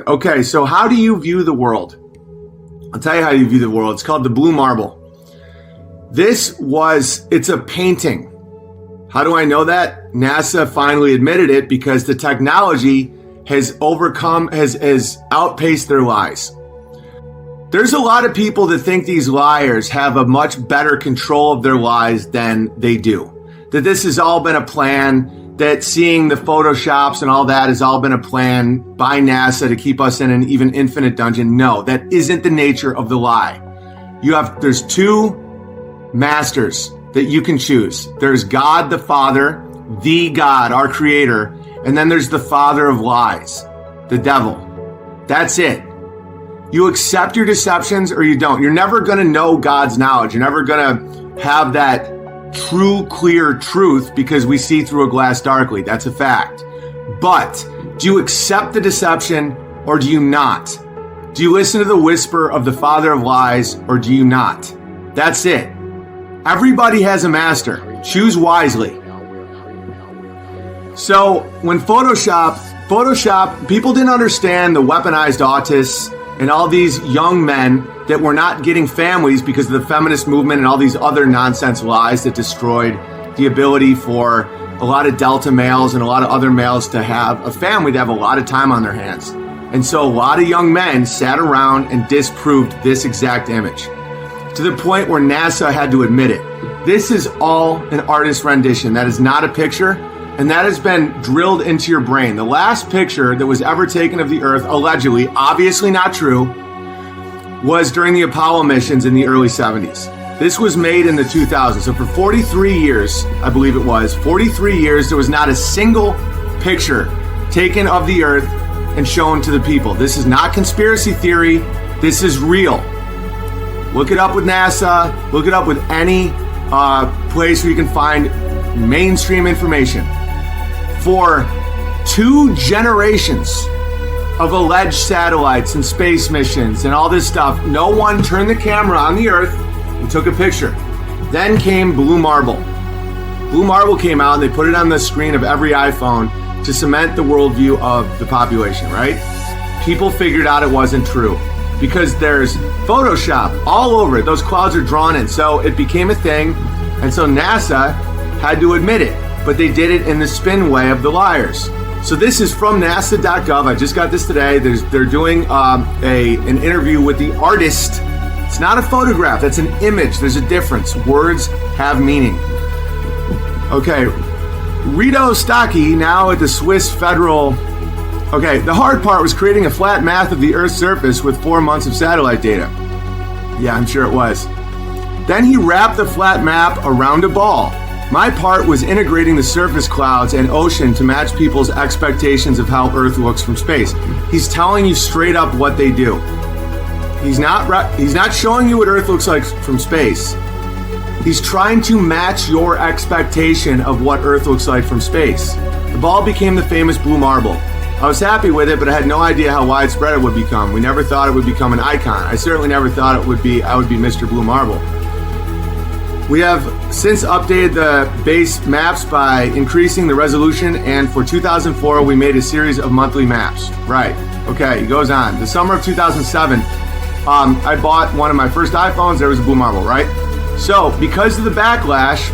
Okay, so how do you view the world? I'll tell you how you view the world. It's called the Blue Marble. It's a painting. How do I know that? NASA finally admitted it because the technology has outpaced their lies. There's a lot of people that think these liars have a much better control of their lies than they do. That this has all been a plan, that seeing the Photoshops and all that has all been a plan by NASA to keep us in an even infinite dungeon. No, that isn't the nature of the lie. There's two masters that you can choose. There's God the Father, the God, our creator, and then there's the father of lies, the devil. That's it. You accept your deceptions or you don't. You're never going to know God's knowledge. You're never going to have that true, clear truth because we see through a glass darkly. That's a fact. But do you accept the deception or do you not? Do you listen to the whisper of the father of lies or do you not? That's it. Everybody has a master. Choose wisely. So when Photoshop, people didn't understand the weaponized autists and all these young men that were not getting families because of the feminist movement and all these other nonsense lies that destroyed the ability for a lot of Delta males and a lot of other males to have a family, to have a lot of time on their hands. And so a lot of young men sat around and disproved this exact image to the point where NASA had to admit it. This is all an artist's rendition. That is not a picture. And that has been drilled into your brain. The last picture that was ever taken of the Earth, allegedly, obviously not true, was during the Apollo missions in the early 70s. This was made in the 2000s. So for 43 years, I believe it was, 43 years, there was not a single picture taken of the Earth and shown to the people. This is not conspiracy theory. This is real. Look it up with NASA. Look it up with any place where you can find mainstream information. For 2 generations of alleged satellites and space missions and all this stuff, no one turned the camera on the Earth and took a picture. Then came Blue Marble. Blue Marble came out and they put it on the screen of every iPhone to cement the worldview of the population, right? People figured out it wasn't true because there's Photoshop all over it. Those clouds are drawn in. So it became a thing. And so NASA had to admit it. But they did it in the spin way of the liars. So this is from NASA.gov. I just got this today. They're doing an interview with the artist. It's not a photograph. That's an image. There's a difference. Words have meaning. Okay. Rito Stocki, now at the Swiss Federal. Okay, the hard part was creating a flat map of the Earth's surface with 4 months of satellite data. Yeah, I'm sure it was. Then he wrapped the flat map around a ball. My part was integrating the surface clouds and ocean to match people's expectations of how Earth looks from space. He's telling you straight up what they do. He's not showing you what Earth looks like from space. He's trying to match your expectation of what Earth looks like from space. The ball became the famous Blue Marble. I was happy with it, but I had no idea how widespread it would become. We never thought it would become an icon. I certainly never thought I would be Mr. Blue Marble. We have since updated the base maps by increasing the resolution, and for 2004, we made a series of monthly maps. Right. Okay, it goes on. The summer of 2007, I bought one of my first iPhones. There was a Blue Marble, right? So, because of the backlash,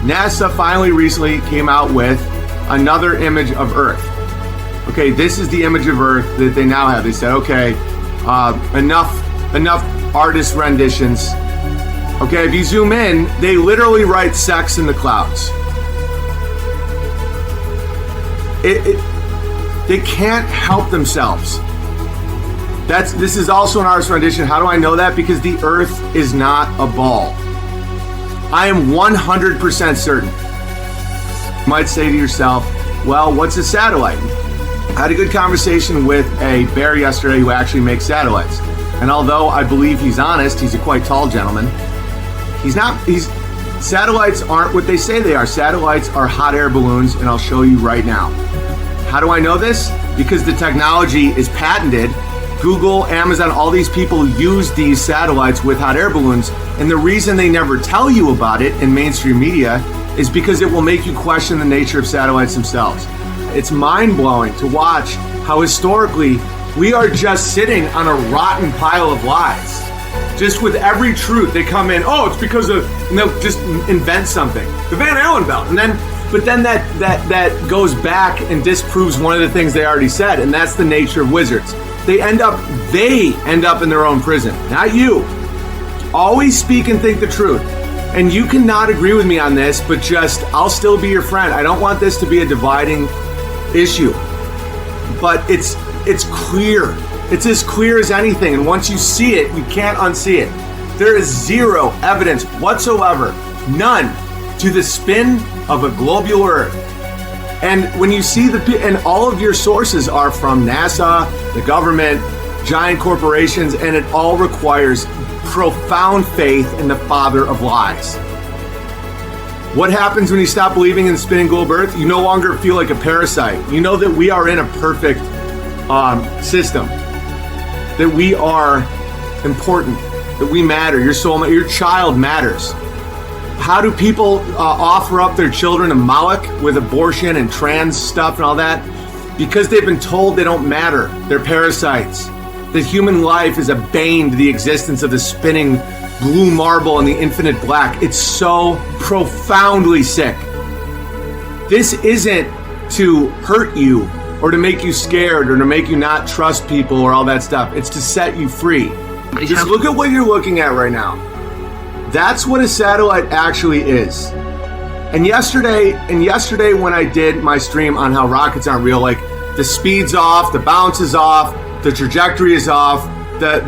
NASA finally recently came out with another image of Earth. Okay, this is the image of Earth that they now have. They said, okay, enough artist renditions. Okay, if you zoom in, they literally write sex in the clouds. They can't help themselves. This is also an artist rendition. How do I know that? Because the Earth is not a ball. I am 100% certain. You might say to yourself, well, what's a satellite? I had a good conversation with a bear yesterday who actually makes satellites. And although I believe he's honest, he's a quite tall gentleman. Satellites aren't what they say they are. Satellites are hot air balloons, and I'll show you right now. How do I know this? Because the technology is patented. Google, Amazon, all these people use these satellites with hot air balloons, and the reason they never tell you about it in mainstream media is because it will make you question the nature of satellites themselves. It's mind-blowing to watch how historically We are just sitting on a rotten pile of lies. Just with every truth, they come in, oh, it's because of, and they'll just invent something. The Van Allen belt. But then that goes back and disproves one of the things they already said, and that's the nature of wizards. They end up in their own prison, not you. Always speak and think the truth. And you cannot agree with me on this, but I'll still be your friend. I don't want this to be a dividing issue. But it's clear. It's as clear as anything. And once you see it, you can't unsee it. There is zero evidence whatsoever, none, to the spin of a globular Earth. And when you see and all of your sources are from NASA, the government, giant corporations, and it all requires profound faith in the father of lies. What happens when you stop believing in the spinning globe Earth? You no longer feel like a parasite. You know that we are in a perfect system, that we are important, that we matter. Your soul, your child matters. How do people offer up their children to Moloch with abortion and trans stuff and all that? Because they've been told they don't matter. They're parasites. That human life is a bane to the existence of the spinning blue marble and the infinite black. It's so profoundly sick. This isn't to hurt you or to make you scared or to make you not trust people or all that stuff. It's to set you free. Just look at what you're looking at right now. That's what a satellite actually is. And yesterday when I did my stream on how rockets aren't real, like the speed's off, the bounce is off, the trajectory is off, the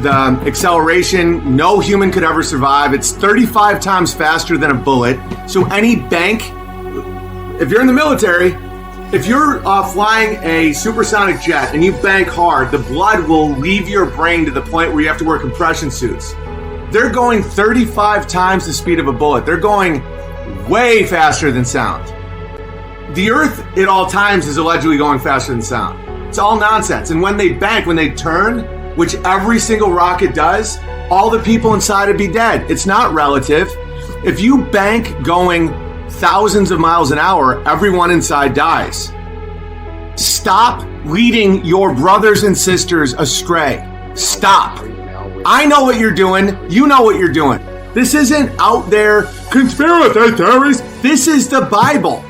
acceleration, no human could ever survive. It's 35 times faster than a bullet. So any bank, if you're in the military, if you're flying a supersonic jet and you bank hard, the blood will leave your brain to the point where you have to wear compression suits. They're going 35 times the speed of a bullet. They're going way faster than sound. The Earth at all times is allegedly going faster than sound. It's all nonsense. And when they bank, when they turn, which every single rocket does, all the people inside would be dead. It's not relative. If you bank going thousands of miles an hour, everyone inside dies. Stop leading your brothers and sisters astray. Stop. I know what you're doing. You know what you're doing. This isn't out there conspiracy theories. This is the Bible.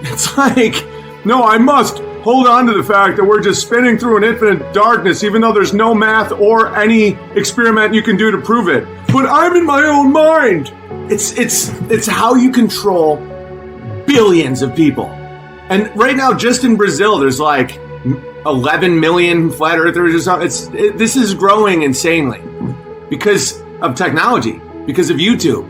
It's like, no, I must hold on to the fact that we're just spinning through an infinite darkness, even though there's no math or any experiment you can do to prove it. But I'm in my own mind. It's how you control billions of people. And right now, just in Brazil, there's like 11 million flat earthers or something. This is growing insanely because of technology, because of YouTube.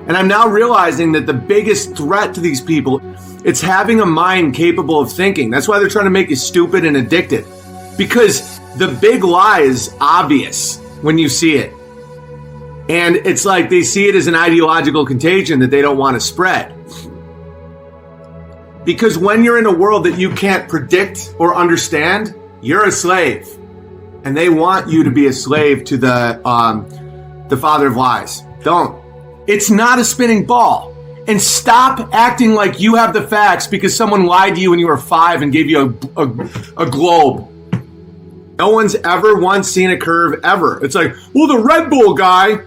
And I'm now realizing that the biggest threat to these people, it's having a mind capable of thinking. That's why they're trying to make you stupid and addicted. Because the big lie is obvious when you see it. And it's like they see it as an ideological contagion that they don't want to spread. Because when you're in a world that you can't predict or understand, you're a slave. And they want you to be a slave to the father of lies. Don't. It's not a spinning ball. And stop acting like you have the facts because someone lied to you when you were 5 and gave you a globe. No one's ever once seen a curve ever. It's like, well, the Red Bull guy.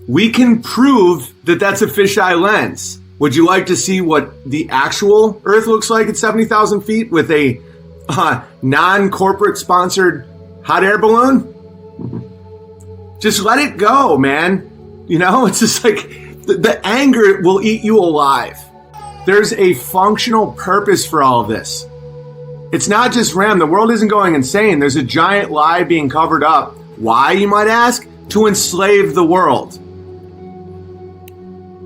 We can prove that that's a fisheye lens. Would you like to see what the actual Earth looks like at 70,000 feet with a non-corporate sponsored hot air balloon? Just let it go, man. You know, it's just like the anger will eat you alive. There's a functional purpose for all of this. It's not just random. The world isn't going insane. There's a giant lie being covered up. Why, you might ask? To enslave the world.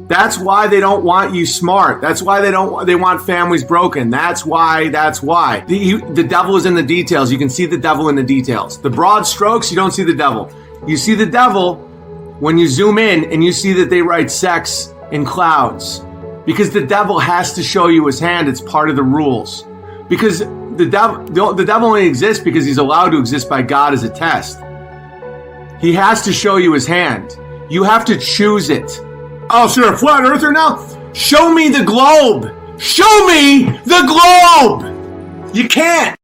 That's why they don't want you smart. That's why they want families broken. That's why. The devil is in the details. You can see the devil in the details. The broad strokes, you don't see the devil. You see the devil when you zoom in and you see that they write sex in clouds. Because the devil has to show you his hand. It's part of the rules. Because the devil only exists because he's allowed to exist by God as a test. He has to show you his hand. You have to choose it. Oh, so you're a flat earther now? Show me the globe. Show me the globe. You can't.